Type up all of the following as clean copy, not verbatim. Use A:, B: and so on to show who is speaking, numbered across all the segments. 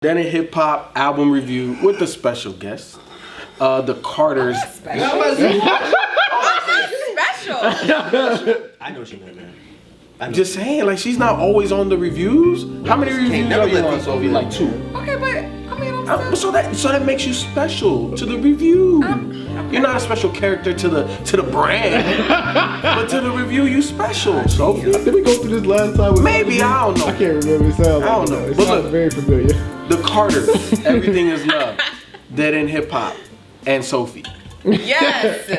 A: Then a hip hop album review with a special guest, the Carters.
B: Special. I know she meant that.
A: I'm just saying, like, she's not always on the reviews. How many reviews are you on, Sophie? Like 2.
C: Okay, but I mean, I'm
A: so that makes you special to the review. You're not a special character to the brand, but to the review, you special. Sophie,
D: did we go through this last time?
A: Maybe, I don't know.
D: I can't remember. It sounds
A: I don't know.
D: It
A: But
D: sounds
A: look,
D: very familiar.
A: The Carters, Everything Is Love, Dead End Hip Hop, and Sophie.
C: Yes.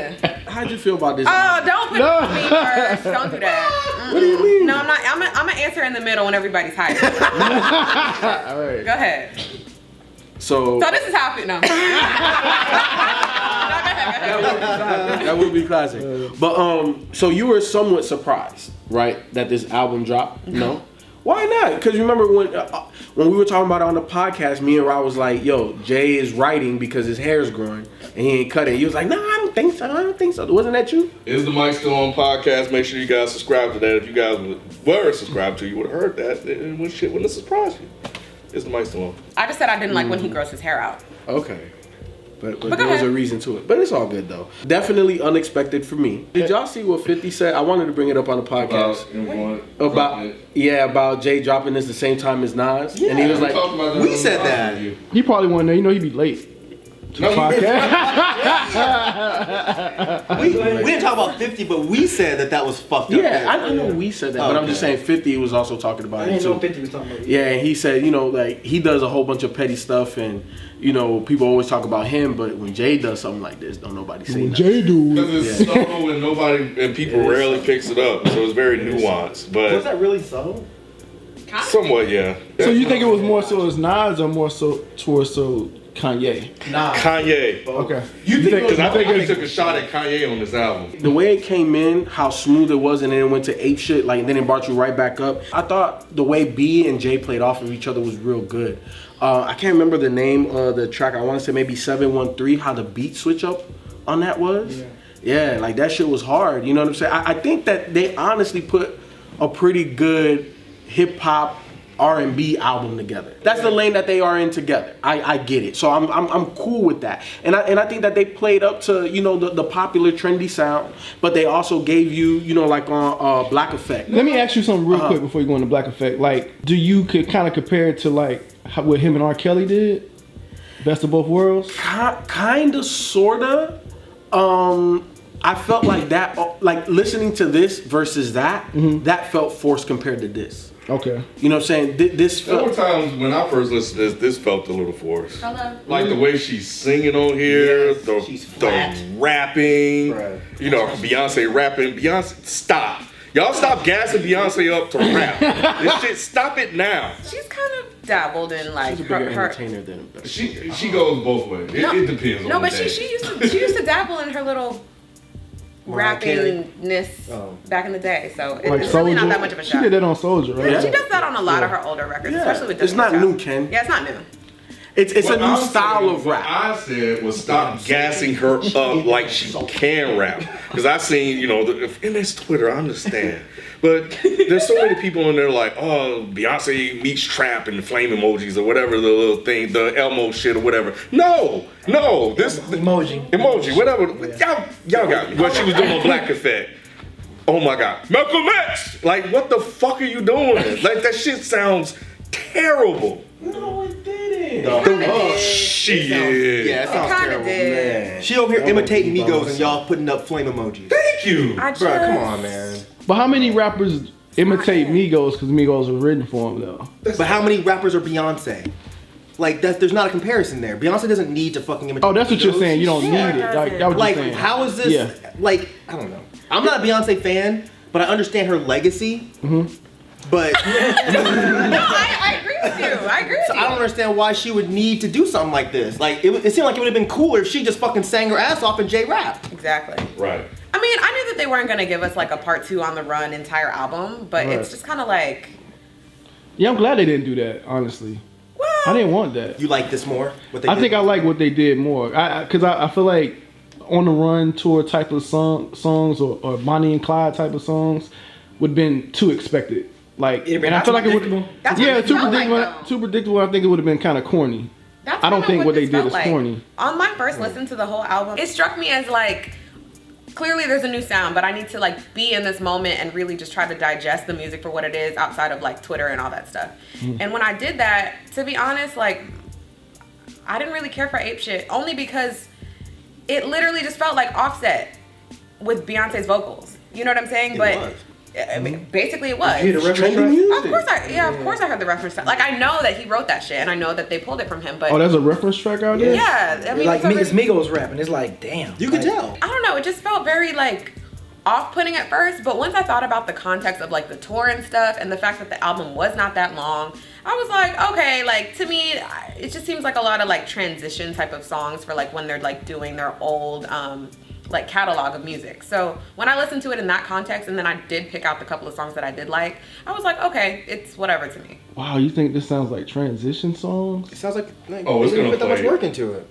A: How'd you feel about this?
C: Oh, don't put me first. Don't do that.
A: What do you mean?
C: No, I'm not. I'm gonna answer in the middle when everybody's hiding.
D: All right.
C: Go ahead.
A: So
C: this is how I feel. No.
A: That would be classic. But so you were somewhat surprised, right, that this album dropped? No. Why not? Because remember when we were talking about it on the podcast, me and Rob was like, "Yo, Jay is writing because his hair is growing and he ain't cut it." He was like, "No, I don't think so. Wasn't that you?"
E: Is the Myke still on podcast? Make sure you guys subscribe to that. If you guys were subscribed to, you would have heard that. It wouldn't have surprised you. Is the Myke still on?
C: I just said I didn't like when he grows his hair out.
A: Okay. But there was a reason to it. But it's all good, though. Definitely unexpected for me. Did y'all see what 50 said? I wanted to bring it up on the podcast. About Jay dropping this the same time as Nas.
B: Yeah.
A: And he was like,
B: we said that.
D: He probably wasn't there. You know, he'd be late. To the podcast.
B: we didn't talk about 50, but we said that was fucked up.
A: Yeah, I know we said that, but I'm just saying 50 was also talking about it too.
F: I didn't know 50 was talking about it.
A: Yeah, and he said, like, he does a whole bunch of petty stuff, and people always talk about him, but when Jay does something like this, don't nobody say nothing.
D: Jay do.
E: Because it's subtle and people rarely picks it up, so it's very nuanced. But
F: Was that really subtle?
E: somewhat, yeah.
D: So you think it was more so as Nas or more so towards Kanye?
F: Nah.
E: Kanye.
D: Okay.
E: You think? Because I think he took a shot at Kanye on this album.
A: The way it came in, how smooth it was, and then it went to ape shit, like, and then it brought you right back up. I thought the way B and Jay played off of each other was real good. I can't remember the name of the track. I want to say maybe 713. How the beat switch up on that was. Yeah, like that shit was hard. You know what I'm saying? I think that they honestly put a pretty good hip hop R&B album together. That's the lane that they are in together. I get it. So I'm cool with that. And I think that they played up to, the popular trendy sound, but they also gave you, like on Black Effect.
D: Let me ask you something real quick before you go into Black Effect. Like, do you could kind of compare it to like what him and R. Kelly did? Best of both worlds?
A: Kind of, sort of. I felt like that, like listening to this versus that, that felt forced compared to this.
D: Okay.
A: You know what I'm saying? This
E: There were
A: felt...
E: times when I first listened to this felt a little forced.
C: Hello.
E: Like the way she's singing on here, the rapping, Beyonce rapping. Beyonce, stop. Y'all stop gassing Beyonce up to rap. This shit, stop it now.
C: She's kind of dabbled in like
A: She's a bigger entertainer than...
E: She goes both ways. It depends on
C: No,
E: the
C: but
E: day.
C: she used to dabble in her little rappingness back in the day, so
D: Like
C: it's really not
D: Soulja?
C: that much of a
D: She
C: shock.
D: did that on Soulja, right?
A: Yeah.
C: She does that on a lot of her older records, especially with
A: It's not
C: Destiny's
A: new,
C: Child.
A: Ken.
C: Yeah, it's not new.
A: It's a
E: What
A: new
E: I'm
A: style
E: saying-
A: of rap.
E: What I said was stop gassing her up like she can rap. Because I seen, and it's Twitter, I understand. But there's so many people in there like, oh, Beyonce meets trap and the flame emojis or whatever the little thing, the Elmo shit or whatever. No, this emoji, whatever. Y'all got me. What she was doing on Black Effect. Oh my God, Malcolm X. Like, what the fuck are you doing? Like, that shit sounds terrible.
A: No, it didn't.
E: Shit.
B: Yeah, it sounds terrible.
C: Did.
B: She over here imitating Migos and y'all putting up flame emojis.
E: Thank you.
B: Bro, come on, man.
D: But how many rappers imitate Migos because Migos was written for them though?
B: But how many rappers are Beyonce? Like, there's not a comparison there. Beyonce doesn't need to fucking imitate.
D: Oh, that's what you're
B: Migos.
D: saying. You don't need it. Like, that what
B: Like,
D: you're saying.
B: how is this?
D: Yeah.
B: Like, I don't know. I'm not a Beyonce fan, but I understand her legacy. But
C: No, I agree with you. I agree with
B: so
C: you.
B: I don't understand why she would need to do something like this. Like, it seemed like it would have been cooler if she just fucking sang her ass off in J-Rap.
C: Exactly.
E: Right.
C: I mean, I knew that they weren't gonna give us like a part 2 on the Run entire album, but
D: Right.
C: it's just kind of like,
D: Yeah, I'm glad they didn't do that. Honestly,
C: well,
D: I didn't want that.
B: You like this more? What they
D: I
B: did?
D: think I like what they did more. Because I feel like on the run tour type of songs or Bonnie and Clyde type of songs would have been too expected. Like,
F: It'd been
D: and I feel like it would.
F: predictable.
C: That's what
D: Yeah,
C: it
D: too
C: felt like,
D: predictable.
C: though.
D: Too predictable. I think it would have been kind of corny.
C: That's
D: I don't
C: kinda
D: think what they
C: this
D: did
C: felt
D: is
C: like.
D: corny.
C: On my first listen to the whole album, it struck me as like, clearly there's a new sound, but I need to like be in this moment and really just try to digest the music for what it is outside of like Twitter and all that stuff. And when I did that, to be honest, like, I didn't really care for Ape Shit, only because it literally just felt like Offset with Beyonce's vocals. You know what I'm saying?
B: was.
C: I mean, basically it was.
F: You hear the reference
A: Trendy
F: track?
A: music.
C: Of course of course I heard the reference track. Like, I know that he wrote that shit, and I know that they pulled it from him, but
D: Oh, there's a reference track out there.
C: yeah, I mean,
F: Like
C: it's
F: it's Migos rapping. It's like, damn.
B: You could
F: Like,
B: tell.
C: I don't know, it just felt very like off-putting at first, but once I thought about the context of like the tour and stuff and the fact that the album was not that long, I was like, okay, like to me, it just seems like a lot of like transition type of songs for like when they're like doing their old like catalog of music. So when I listened to it in that context, and then I did pick out the couple of songs that I did like, I was like, okay, it's whatever to me.
D: Wow, you think this sounds like transition songs?
B: It sounds like
E: Oh, it's
B: they didn't
E: gonna
B: put that much
E: play.
B: work into it.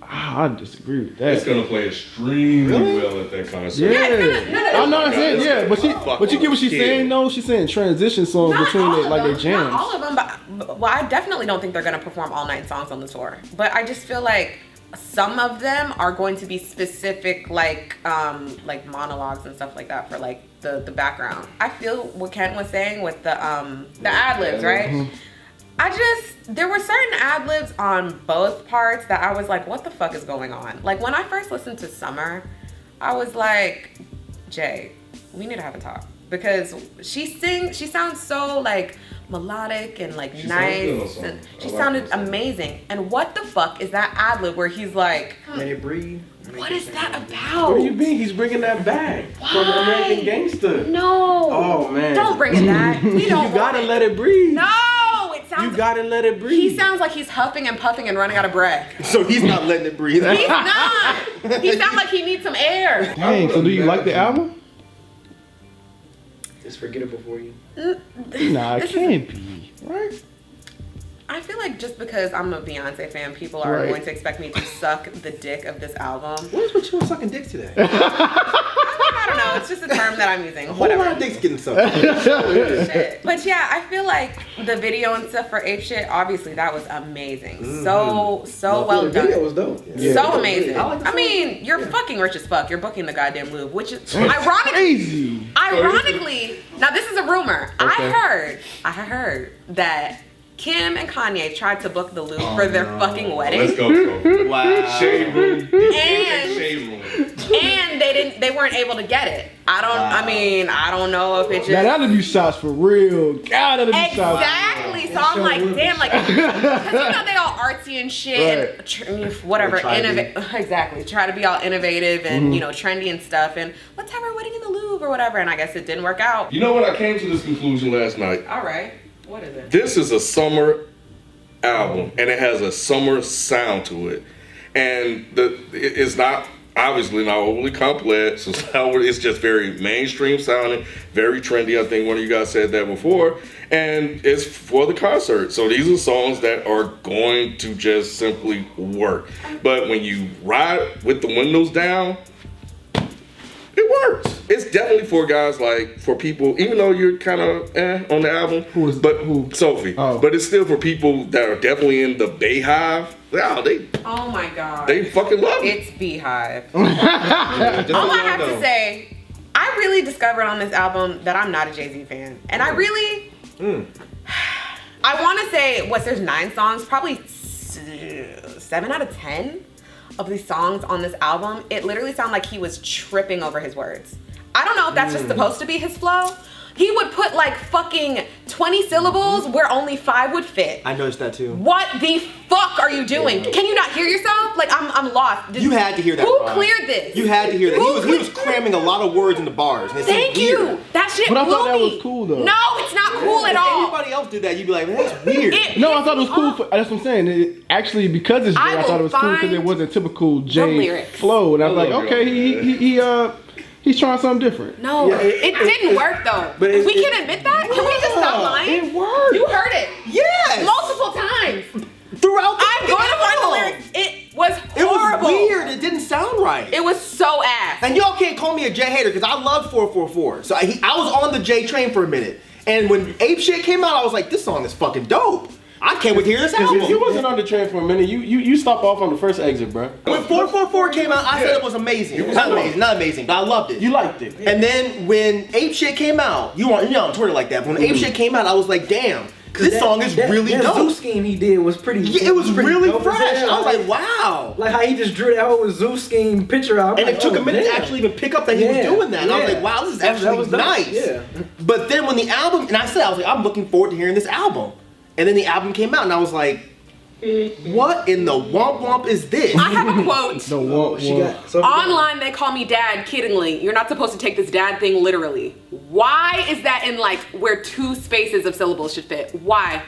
D: I disagree with that.
E: It's gonna play extremely
B: Really?
E: well at that concert.
D: Yeah,
C: no,
D: I'm not saying
E: It's
D: but you get what she's
E: fucking
D: saying. No, she's saying transition songs
C: Not
D: between
C: all
D: it,
C: of
D: like
C: them,
D: they jams.
C: Not all of them, but well, I definitely don't think they're gonna perform all 9 songs on the tour. But I just feel like some of them are going to be specific, like monologues and stuff like that for like the background. I feel what Ken was saying with the ad libs, right? There were certain ad libs on both parts that I was like, what the fuck is going on? Like when I first listened to Summer, I was like, Jay, we need to have a talk. Because she sounds so like melodic and like nice, and she sounded amazing. And what the fuck is that ad lib where he's like,
F: Let it breathe.
C: what is that about?
A: What do you mean? He's bringing that back from American Gangster.
C: No.
A: Oh man.
C: Don't bring it back. We don't
A: You gotta
C: want it.
A: let it breathe.
C: No, it sounds.
A: You gotta let it breathe.
C: He sounds like he's huffing and puffing and running out of breath.
B: So he's not letting it breathe.
C: He's not. He sounds like he needs some air.
D: Dang, so do you like the album?
F: It's forgettable for you.
D: Nah, it
C: This is-
D: can't be, right?
C: I feel like just because I'm a Beyonce fan, people are
D: Right.
C: going to expect me to suck the dick of this album.
B: What is with you and sucking dicks today?
C: I don't know. It's just a term that I'm using.
B: A whole lot
C: Whatever.
B: of dicks getting sucked.
C: Shit. But yeah, I feel like the video and stuff for Ape Shit, obviously that was amazing. So well
F: The
C: done.
F: video was dope.
D: Yeah.
C: So amazing.
B: I like the
C: I mean, you're fucking rich as fuck. You're booking the goddamn Louvre, which is
D: Crazy.
C: ironically, now this is a rumor.
D: Okay.
C: I heard that Kim and Kanye tried to book the Louvre for their fucking wedding.
E: Let's go, Sophie.
B: Wow.
E: Shade room.
C: And
E: Shade room.
C: and they weren't able to get it. I don't know if it just
D: Now that'll be shots for real. God, that'll be shots.
C: exactly. So I'm like, damn, like, because you know they all artsy and shit, and whatever,
B: Try to be.
C: innovate. Exactly, try to be all innovative and you know trendy and stuff, and let's have our wedding in the Louvre or whatever. And I guess it didn't work out.
E: You know what? I came to this conclusion last night.
C: All right, what is it?
E: This is a summer album, and it has a summer sound to it. And it's not obviously not overly complex. It's just very mainstream sounding, very trendy. I think one of you guys said that before. And it's for the concert. So these are songs that are going to just simply work. But when you ride with the windows down, it works. It's definitely for guys like, for people, even though you're kind of on the album.
D: Who is-
E: but
D: who?
E: Sophie.
D: Oh.
E: But it's still for people that are definitely in the Bayhive. Wow,
C: Oh my god,
E: they fucking love it.
C: it's Beehive.
B: Just
C: All
B: so
C: I
B: y'all
C: have
B: know.
C: to say, I really discovered on this album that I'm not a Jay-Z fan. And I really, I want to say, there's 9 songs, probably 7 out of 10 of these songs on this album, it literally sounded like he was tripping over his words. I don't know if that's just supposed to be his flow. He would put like fucking 20 syllables where only 5 would fit.
B: I noticed that too.
C: What the fuck are you doing? Can you not hear yourself? Like I'm lost.
B: You had to hear that.
C: Who
B: Ron.
C: cleared this?
B: You had to hear that.
C: Who
B: He was cramming a lot of words into bars. And it seemed
C: Thank
B: weird.
C: you. That shit
D: But I
C: blew
D: thought that
C: me.
D: was cool, though.
C: No, it's not cool at
B: If
C: all.
B: anybody else did that, you'd be like, man, that's weird.
D: No, I thought it was cool. That's what I'm saying. It, actually, because it's Jay,
C: I
D: I thought it was
C: will
D: cool because it
C: find
D: wasn't typical Jay
C: lyrics.
D: flow, and I was like,
E: love
D: okay, he's trying something different.
C: No, it didn't work though.
A: but
C: we can admit that. Can we just stop lying?
D: It worked.
C: You heard it
B: Yes.
C: multiple times.
B: Throughout the
C: I'm going to find the lyrics. It was
B: It was
C: horrible.
B: weird. It didn't sound right.
C: It was so ass.
B: And y'all can't call me a Jay hater because I loved 444. So I was on the Jay train for a minute. And when Ape Shit came out, I was like, this song is fucking dope. I can't wait to hear this album.
A: You wasn't on the train for a minute. You stopped off on the first exit, bro.
B: When 444 came out, I said it was amazing. Not amazing, but I loved it.
A: You liked it.
B: And then when Ape Shit came out, you're on Twitter like that. But when Ape Shit came out, I was like, damn, this song is really
F: that
B: dope.
F: Zoo scheme he did was pretty.
B: Yeah, it was really
F: dope
B: fresh.
F: as hell.
B: I was like, wow.
F: Like how he just drew that whole Zoo scheme picture out.
B: And it took a minute to actually even pick up that he was doing that. And I was like, wow, this is actually
F: dope.
B: nice.
F: Yeah.
B: But then when the album, and I was like, I'm looking forward to hearing this album. And then the album came out, and I was like, what in the womp womp is this?
C: I have a quote.
D: The womp.
C: Online, they call me dad kiddingly. You're not supposed to take this dad thing literally. Why is that in like where 2 spaces of syllables should fit? Why?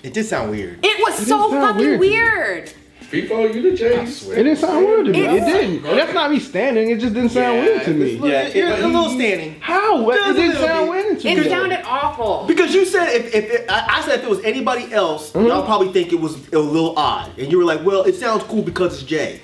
B: It did sound weird.
C: It was so fucking weird.
E: Feefo, you the James.
D: It didn't sound weird to me.
C: It
D: It didn't. That's not me standing. It just didn't sound weird to me.
B: You're a little standing.
D: How? It
B: Just a
D: didn't
B: little
D: sound
B: bit.
D: weird to me.
C: It sounded awful.
B: Because you said I said if it was anybody else, y'all probably think it was a little odd, and you were like, well, it sounds cool because it's Jay.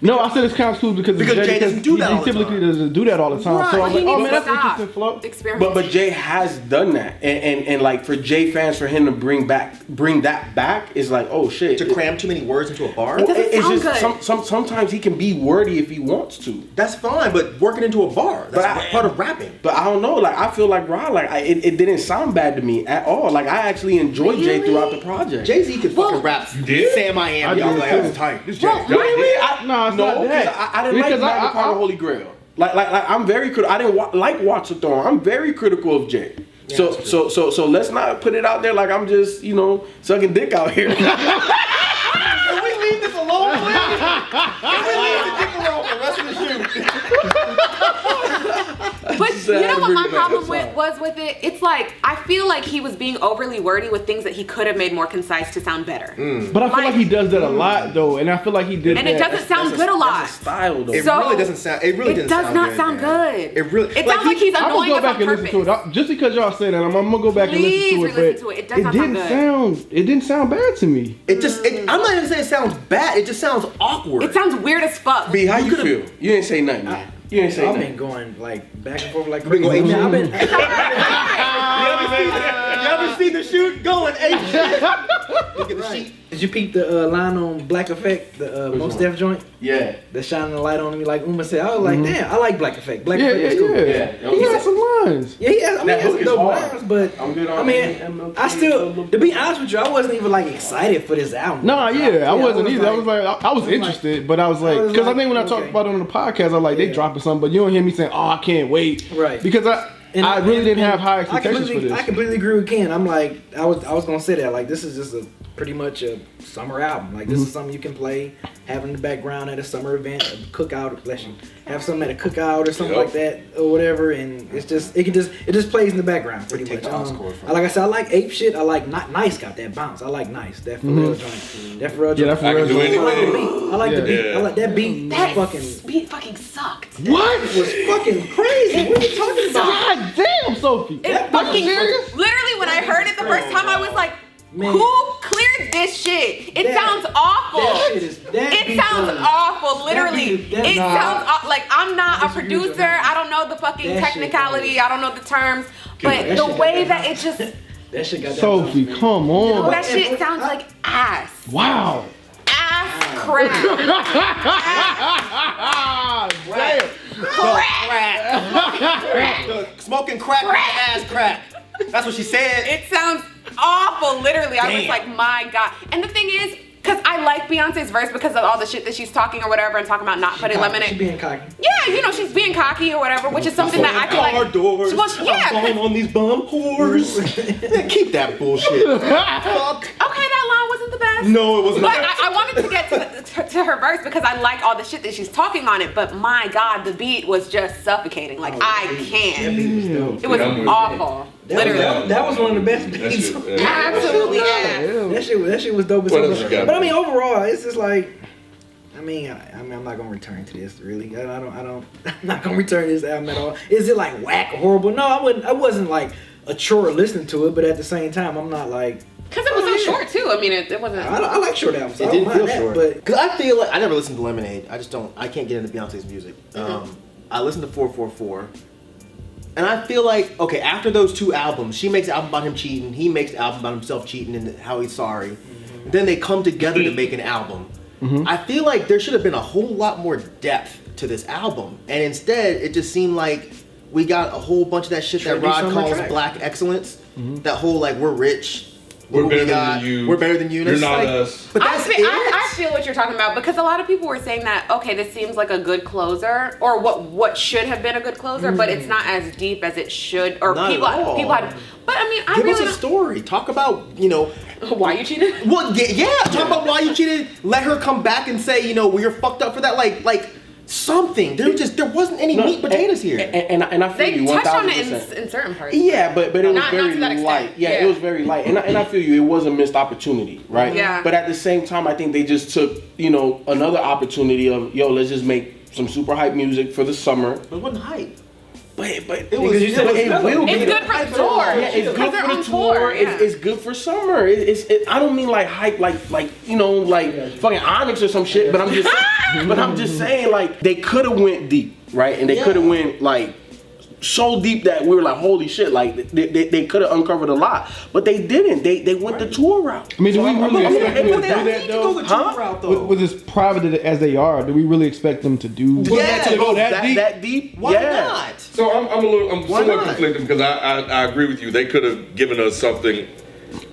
D: No, I said it's kind of cool because
B: Jay doesn't do that all
D: he
B: the
D: typically
B: time.
D: doesn't do that all the time. So I was like, oh man, that's an interesting flow.
A: But Jay has done that, and like for Jay fans, for him to bring that back is like, oh shit.
B: To cram too many words into a bar?
C: It doesn't
A: It's
C: sound
A: just
C: good.
A: sometimes he can be wordy if he wants to.
B: That's fine, but working into a bar, that's part of rapping.
A: But I don't know, like I feel like Rod, like it didn't sound bad to me at all. Like I actually enjoyed Jay throughout the project.
B: Jay-Z could fucking rap.
E: You did?
B: Sam I Am. I was like, that was tight. This Jay.
A: Really?
D: No, it's not that.
A: I didn't like Magna Holy Grail. Like I'm very critical. I didn't like Watch the Throne. I'm very critical of Jay. So let's not put it out there like I'm just sucking dick out here.
B: Can we leave this alone, please? Can we leave the dick alone for the rest of the shoot?
C: But you know what my problem was with it? It's like, I feel like he was being overly wordy with things that he could have made more concise to sound better.
D: But I feel like he does that a lot though, and I feel like he did
C: And
D: that.
C: it doesn't sound good a lot.
A: Style though.
B: It
C: So,
B: really doesn't sound. It really
C: It
B: didn't
C: does
B: sound
C: not
B: good,
C: sound
B: man.
C: good.
B: It really.
C: It sounds like he's
D: I'm gonna
C: annoying
D: go
C: us
D: back
C: on
D: and
C: purpose.
D: listen to it. Just because y'all say that, I'm gonna go back and
C: Please
D: listen to
C: re-listen
D: it.
C: to it. It
D: But
C: does not sound
D: didn't
C: good.
D: it didn't sound bad to me.
B: It just. I'm not even saying it sounds bad. It just sounds awkward.
C: It sounds weird as fuck.
A: B, how you feel? You didn't say nothing, man. You didn't say
F: I've
A: nothing.
F: been going like back and forth like
B: been
F: crazy.
B: going
F: Man, I've been.
B: You ever see the shoot going ape shit? Look at the sheet.
F: Did you peep the line on Black Effect, the Most Def joint?
A: Yeah.
F: That's shining the light on me like Uma said. I was like, damn, I like Black Effect. Black
D: Yeah,
F: Effect
D: yeah,
F: is cool.
D: yeah. He had some lines.
F: Yeah, he has, I mean,
A: That
F: he has
A: hook is
F: dope
A: hard.
F: lines, but
A: I'm good on
F: I mean,
A: MLK,
F: I still, to be honest with you, I wasn't even like excited for this album.
D: No, yeah, I wasn't either. I was
F: like,
D: like, I was interested, but I was like,
F: I was
D: because I
F: like,
D: think when I talked
F: okay.
D: about it on the podcast, I was like, they dropping something, but you don't hear me saying, oh, I can't wait,
F: Right.
D: Because I really didn't have high expectations for
F: I
D: this.
F: completely agree with Ken. I'm like, I was gonna say that like this is just a pretty much a summer album. Like this is something you can play, have in the background at a summer event, a cookout, bless you, have something at a cookout or something like that or whatever, and it just plays in the background pretty much. Like I said, I like Ape Shit. I like Nice got that bounce. I like Nice. That Pharrell joint. That Pharrell joint.
D: Yeah, that
E: I can do
D: Pharrell joint.
E: anything.
F: I like the beat.
E: Yeah.
F: I like that beat.
C: That
F: Fucking
C: beat fucking sucked.
D: What?
F: was fucking crazy. What are you talking about?
D: God damn, Sophie.
C: It fucking literally when I heard it the first time I was like,
F: Man.
C: who cleared this shit? It
F: That-
C: sounds awful.
F: that shit is- that
C: It
F: beat
C: sounds
F: was-
C: awful, literally.
F: that
C: It
F: beat-
C: sounds like I'm not a
F: disagree with
C: producer.
F: you.
C: I don't know the fucking
F: That shit
C: technicality.
F: was-
C: I don't know the terms. But
F: that
C: the
F: shit
C: way
F: got
C: that
F: that
C: it just,
F: That shit got that
D: Sophie,
F: bounce, man.
D: come on.
C: that shit sounds like ass.
D: Wow.
C: Ass crack.
D: Damn.
B: Smoking crack with your ass crack. That's what she said.
C: It sounds awful, literally. I was
B: Damn.
C: like, my God. And the thing is, because I like Beyonce's verse because of all the shit that she's talking or whatever and talking about not putting
F: She
C: lemonade.
F: being cocky.
C: Yeah, she's being cocky or whatever, which is something that I feel like.
B: Car doors.
C: Well,
B: I'm
C: yeah.
B: falling on these bum whores. Man, keep that bullshit. Fuck.
C: Okay, that line wasn't the best.
B: No, it was
C: But
B: not.
C: I wanted to get to her verse because I like all the shit that she's talking on it. But my God, the beat was just suffocating. Like, I can't. It was awful. Literally.
F: That was one of the best beats.
C: Absolutely, yeah.
F: That shit was dope as
E: What
F: hell.
E: else you got?
F: But I mean, overall, it's just like, I'm not gonna return to this. Really, I'm not gonna return to this album at all. Is it like whack or horrible? No, I wasn't like a chore listening to it, but at the same time, I'm not like.
C: Because it was so short, too. I mean, it wasn't.
F: I like short albums.
B: It
F: I
B: didn't
F: don't
B: feel
F: mind that,
B: short.
F: but
B: Because I feel like I never listened to Lemonade. I can't get into Beyonce's music. I listened to 444. And I feel like, okay, after those 2 albums, she makes an album about him cheating, he makes an album about himself cheating and how he's sorry. Then they come together to make an album. I feel like there should have been a whole lot more depth to this album. And instead, it just seemed like we got a whole bunch of that shit that Rod calls black excellence. That whole, like, we're rich.
E: We're better than you.
B: We're better than you.
E: You're not us.
B: But that's
C: I feel what you're talking about because a lot of people were saying that, okay, this seems like a good closer or what should have been a good closer, but it's not as deep as it should. Or
B: not
C: people had. But I mean, I
B: give
C: really
B: us a story. Talk about, you know,
C: why you cheated.
B: Well, yeah. Talk about why you cheated. Let her come back and say, you know, well, you're fucked up for that. Like something. There wasn't any meat potatoes here.
A: And I feel
C: They
A: you
C: touched
A: 1000%.
C: on it in certain parts.
A: Yeah, but it was
C: Not
A: very
C: to that extent.
A: light. Yeah, it was very light. And I feel you, it was a missed opportunity, right?
C: Yeah.
A: But at the same time, I think they just took, you know, another opportunity of, yo, let's just make some super hype music for the summer.
B: But it wasn't hype.
A: But
B: It was.
A: it will be.
C: It's good for the tour.
A: Yeah, it's
C: Because
A: good
C: they're
A: for the
C: on
A: tour.
C: tour. Yeah.
A: It's good for summer. I don't mean like hype, like you know, like fucking Onyx or some shit. But I'm just saying, like, they could have went deep, right? And they could have went like so deep that we were like, holy shit, like they could have uncovered a lot, but they didn't. They went the tour route.
D: I mean, do we really expect them to do that
B: Go the
D: though?
B: tour route, though.
D: With as private as they are, do we really expect them to do
B: Yeah,
D: go that deep?
A: That deep?
B: Why
A: yeah.
B: not?
E: So I'm
B: Why
E: somewhat
B: not?
E: conflicted because I agree with you. They could have given us something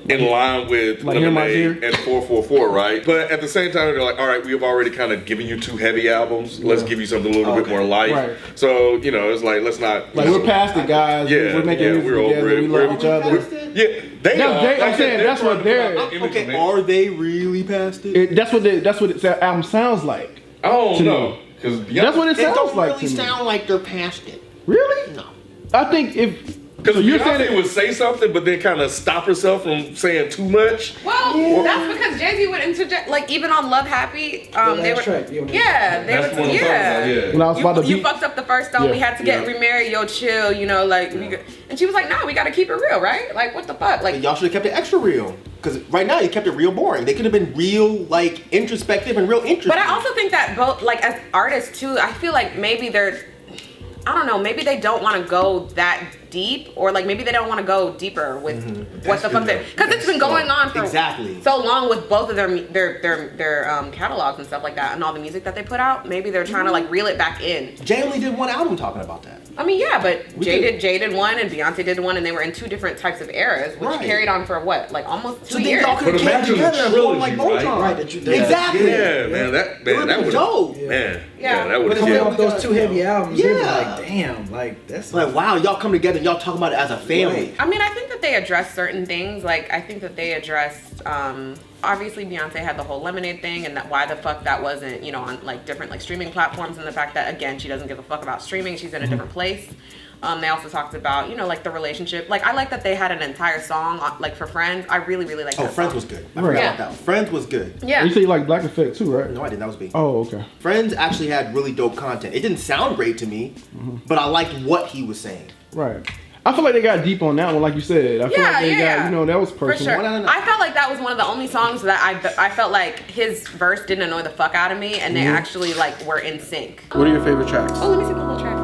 E: in line with
D: Like Hear My
E: Lemonade
D: Dear?
E: and 444, right? But at the same time, they're like, all right, we have already kind of given you 2 heavy albums. Let's give you something a little bit more light.
D: Right.
E: So, you know, it's like, let's not.
D: Like, we're past it, guys.
E: Yeah,
D: We're making music
E: we're over
D: together.
E: it.
D: We love each other.
E: Yeah, they
D: No,
E: are.
D: I'm saying that's what they're.
B: Okay, are they really past it?
D: That's what that album sounds like.
E: I don't
D: To
E: know.
D: me.
E: Because
D: That's what it
B: It
D: sounds
B: don't
D: like
B: really
D: to me.
B: sound like they're past it.
D: Really?
B: No.
D: I think if
E: Because
D: you're
E: Beyonce
D: saying
E: would say something, but then kind of stop herself from saying too much.
C: Well, that's because Jay-Z would interject, like even on Love Happy, they were,
F: track,
C: they
E: That's what I'm talking about, yeah.
D: when I was about to
C: You
D: beat,
C: fucked up the first stone.
D: Yeah.
C: We had to get remarried. Yo, chill. You know, like and she was like, "No, we got to keep it real, right? Like, what the fuck? Like,
B: Y'all should have kept it extra real. Because right now you kept it real boring. They could have been real, like, introspective and real interesting.
C: But I also think that both, like, as artists too, I feel like maybe I don't know, maybe they don't want to go that deep, or like maybe they don't want to go deeper with what the fuck they, because it's been going on for so long with both of their catalogs and stuff like that, and all the music that they put out. Maybe they're trying to like reel it back in.
B: Jay only did 1 album talking about that.
C: I mean, yeah, but Jay did one and Beyonce did one, and they were in 2 different types of eras, which carried on for what, like almost 2 years.
B: So y'all could
E: But
B: have came
E: imagine the
B: together and formed like
E: trilogy,
B: Voltron.
E: right?
F: That you
B: Exactly.
E: Yeah, man, that would
B: dope.
E: Man,
C: Yeah.
E: that would
F: But
E: have
F: coming
B: Yeah.
F: off those 2 heavy albums,
B: Yeah.
F: it was like, damn, like that's
B: Like, wow, y'all come together and y'all talk about it as a family.
C: I mean, I think that they addressed certain things. Like, I think that they addressed, obviously Beyonce had the whole Lemonade thing, and that why the fuck that wasn't, you know, on like different like streaming platforms, and the fact that, again, she doesn't give a fuck about streaming. She's in a different place. They also talked about, you know, like the relationship. Like, I like that they had an entire song, like for Friends. I really, really like that
B: Oh, Friends
C: song.
B: was good. I
D: Right.
B: forgot
C: Yeah.
B: about that one. Friends was good.
C: Yeah.
D: you say you like Black Effect too, right?
B: No, I didn't. That was me.
D: Oh, okay.
B: Friends actually had really dope content. It didn't sound great to me, but I liked what he was saying.
D: Right. I feel like they got deep on that one, like you said. I feel like they got, you know, that was
C: For
D: personal.
C: sure.
B: No.
C: I felt like that was one of the only songs that I felt like his verse didn't annoy the fuck out of me, and they actually like were in sync.
A: What are your favorite tracks?
C: Oh, let me see the little track.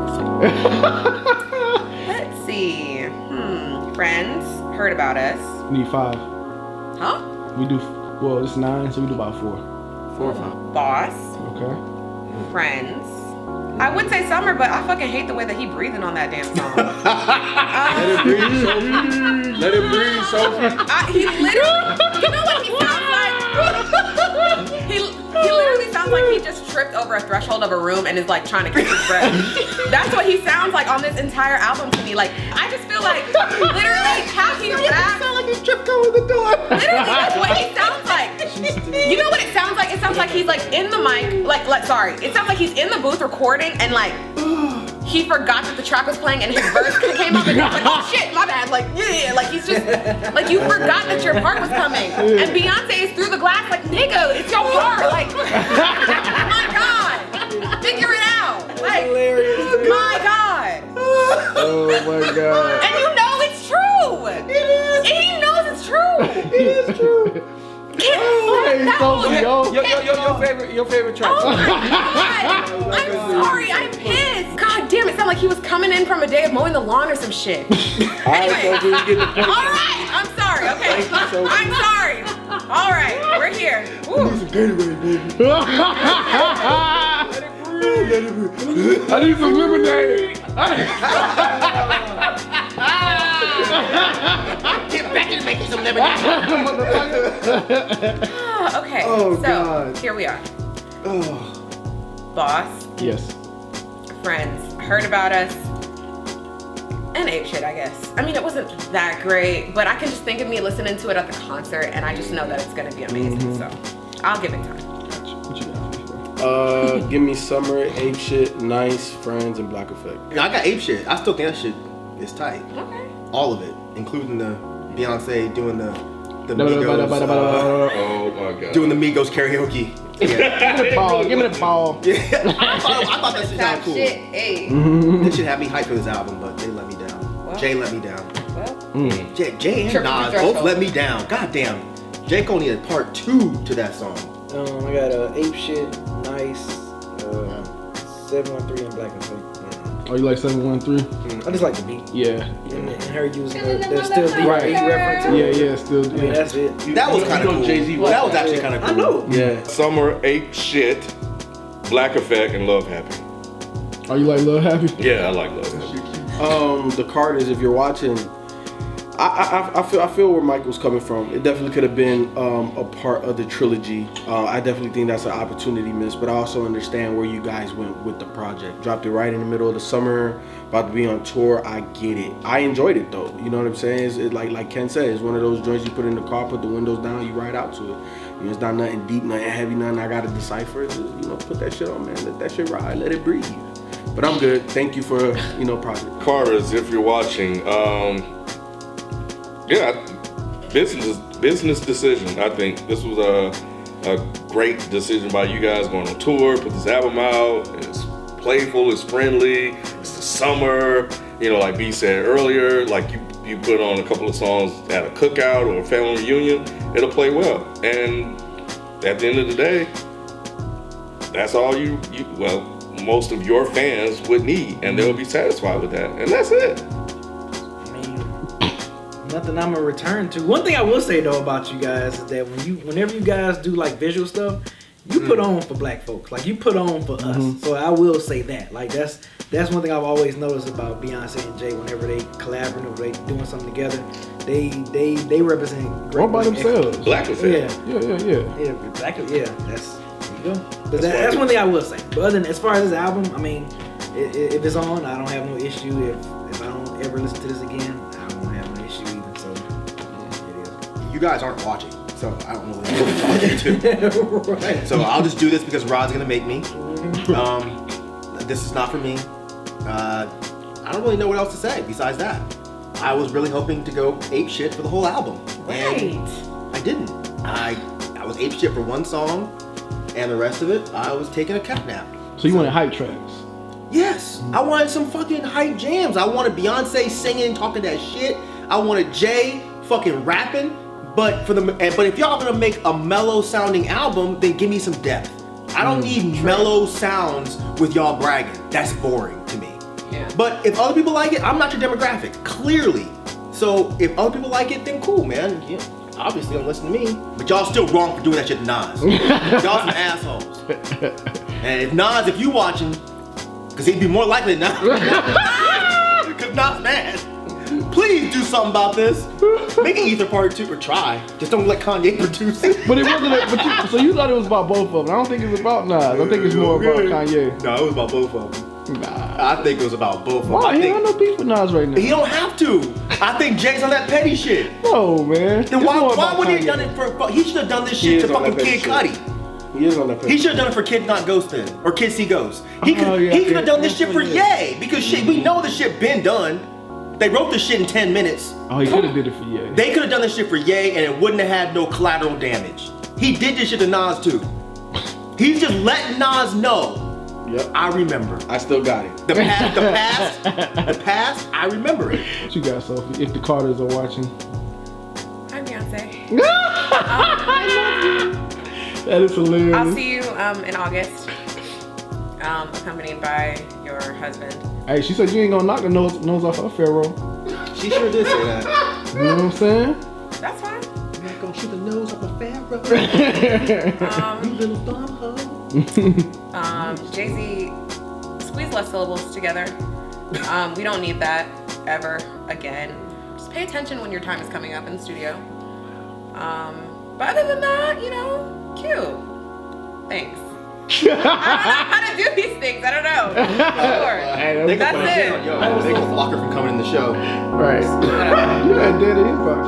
C: Let's see. Friends, Heard About Us.
D: We need 5.
C: Huh?
D: We do, well, it's 9, so we do about 4.
A: 4 or 5.
C: Boss,
D: Okay.
C: Friends. I would say Summer, but I fucking hate the way that he breathing on that damn song.
A: Let it breathe, Sophie. Let it breathe, Sophie.
C: He literally, you know what he sounds like? He literally sounds like he just tripped over a threshold of a room and is like trying to catch his breath. That's what he sounds like on this entire album to me. Like, I just feel like literally how he raps.
B: Sound like he tripped over the door.
C: Literally, that's what he sounds like. You know what it sounds like? It sounds like he's like in the mic, sorry. It sounds like he's in the booth recording and like he forgot that the track was playing and his verse came up and he's like, oh shit, my bad. Like, yeah, like he's just, like you forgot that your part was coming. And Beyonce is through the glass like, nigga, it's your part. Like, oh my God, figure it out. Like, my God.
D: Oh my God.
C: And you know it's true. It is. And he knows it's true.
B: It is true.
C: That whole
A: Your favorite track.
C: Oh my God. I'm sorry, I'm pissed. God damn it, sounded like he was coming in from a day of mowing the lawn or some shit. Anyway,
A: Sophie, we get the point.
C: all right, I'm sorry, okay?
A: Thank you, Sophie.
C: I'm sorry. All right, we're here. Woo.
D: I need some lemonade.
B: Get back and make you some lemonade.
C: Okay,
B: Oh,
C: so
B: God.
C: here we are.
B: Oh.
C: Boss,
D: Yes.
C: friends, heard about us, and ape shit, I guess. I mean, it wasn't that great, but I can just think of me listening to it at the concert, and I just know that it's gonna be amazing, so I'll give it time.
D: What you got, Feefo?
A: Give me Summer, Ape Shit, Nice, Friends, and Black Effect.
B: You know, I got ape shit. I still think that shit is tight.
C: Okay.
B: All of it, including the Beyonce doing the
D: No,
B: Migos,
E: Oh my god.
B: doing the Migos karaoke. Yeah,
D: Give me the ball. Give me the ball.
B: yeah. I thought that shit
C: Top
B: sounded cool.
C: shit, hey.
B: They should have me hyped for this album, but they let me down.
C: Well.
B: Jay let me down.
C: Well,
B: Jay and
C: Triple
B: Nas
C: threshold.
B: both let me down. God damn. J. Cole needed part 2 to that song.
F: I got Ape Shit, Nice, 713 and Black Effect.
D: Oh, you like 713?
F: I just like the beat.
D: Yeah.
F: And her using the still D
D: Right.
F: reference.
D: Yeah, still.
F: I mean, that's it.
B: That was kind of cool.
A: Jay-Z
B: That was actually kind of cool.
F: I know.
A: Yeah.
E: Summer, Ape Shit, Black Effect, and Love Happy.
D: Oh, you like Lil Happy?
E: Yeah, I like Love Happy.
A: The Carters, if you're watching, I feel where Myke was coming from. It definitely could have been a part of the trilogy. I definitely think that's an opportunity missed, but I also understand where you guys went with the project. Dropped it right in the middle of the summer, about to be on tour. I get it. I enjoyed it though. You know what I'm saying? It's like Ken said, it's one of those joints you put in the car, put the windows down, you ride out to it. You know, it's not nothing deep, nothing heavy, nothing I gotta decipher. Just, put that shit on, man. Let that shit ride. Let it breathe. But I'm good. Thank you for project.
E: Carters, if you're watching, business decision. I think this was a great decision by you guys going on tour, put this album out. It's playful, it's friendly, it's the summer. Like B said earlier, like you put on a couple of songs at a cookout or a family reunion, it'll play well. And at the end of the day, that's all most of your fans would need, and they'll be satisfied with that. And that's it.
F: Nothing I'm gonna return to. One thing I will say though about you guys is that whenever you guys do like visual stuff, you put on for black folks. Like you put on for us. So I will say that. Like that's one thing I've always noticed about Beyonce and Jay. Whenever they collaborate or they doing something together, they represent great
D: All by themselves.
E: Black Effect.
F: Yeah,
D: Yeah.
F: black. Yeah, that's there you go. But that's one thing I will say. But other than as far as this album, I mean, if it's on, I don't have no issue. If I don't ever listen to this again, I don't have no issue either. So it is.
B: You guys aren't watching, so I don't know what you're talking to.
F: Right.
B: So I'll just do this because Rod's gonna make me. This is not for me. I don't really know what else to say besides that. I was really hoping to go ape shit for the whole album.
C: right.
B: And I didn't. I was ape shit for one song, and the rest of it, I was taking a cat nap.
D: So you wanted hype tracks?
B: Yes, I wanted some fucking hype jams. I wanted Beyonce singing, talking that shit. I wanted Jay fucking rapping. But if y'all gonna make a mellow sounding album, then give me some depth. I don't need mellow sounds with y'all bragging. That's boring to me.
C: Yeah.
B: But if other people like it, I'm not your demographic, clearly. So if other people like it, then cool, man. Yeah, obviously don't listen to me. But y'all still wrong for doing that shit to Nas. Y'all some assholes. And if Nas, if you watching, because he'd be more likely than not. Because Nas mad. Please do something about this. Make an Ether Part 2 or try. Just don't let Kanye produce it.
D: But it wasn't. So you thought it was about both of them? I don't think it was about Nas. I think it's more about Kanye.
B: No, it was about both of them.
D: Nah.
B: I think it was about both of them.
D: Why?
B: I
D: He
B: think
D: don't no beef with Nas right now.
B: he don't have to. I think Jay's on that petty shit.
D: No, man.
B: Then
D: It's
B: why
D: more about
B: would he have
D: Kanye.
B: done it for? He should have done this
A: He
B: shit
A: is
B: to
A: on that
B: fucking
A: petty
B: Kid
A: shit.
B: Cudi.
A: He is on that page.
B: He should have done it for Kid Not Ghosted or Kid See Ghost. He could
D: Oh, yeah,
B: he could have
D: yeah,
B: done this shit for
D: yeah.
B: Ye because shit we know the shit been done. They wrote this shit in 10 minutes.
D: Oh, he could have did it for Ye.
B: They could have done this shit for Ye and it wouldn't have had no collateral damage. He did this shit to Nas too. He's just letting Nas know.
A: Yep.
B: I remember.
A: I still got it.
B: The past, I remember it.
D: What you got, Sophie? If the Carters are watching.
C: Hi, Beyonce.
D: That is hilarious.
C: I'll see you in August, accompanied by your husband.
D: Hey, she said you ain't gonna knock the nose off her Pharaoh.
B: She sure did say that.
D: You know what I'm saying?
C: That's fine.
B: I'm not gonna shoot the nose off a Pharaoh. You little dumb hoe.
C: Jay-Z, squeeze less syllables together. We don't need that ever again. Just pay attention when your time is coming up in the studio. But other than that, you know, cute. Thanks. I don't know how to do these things. I don't know. Sure. That's it.
B: Yo, they can block her from coming in the show.
D: Right. You had dead inbox.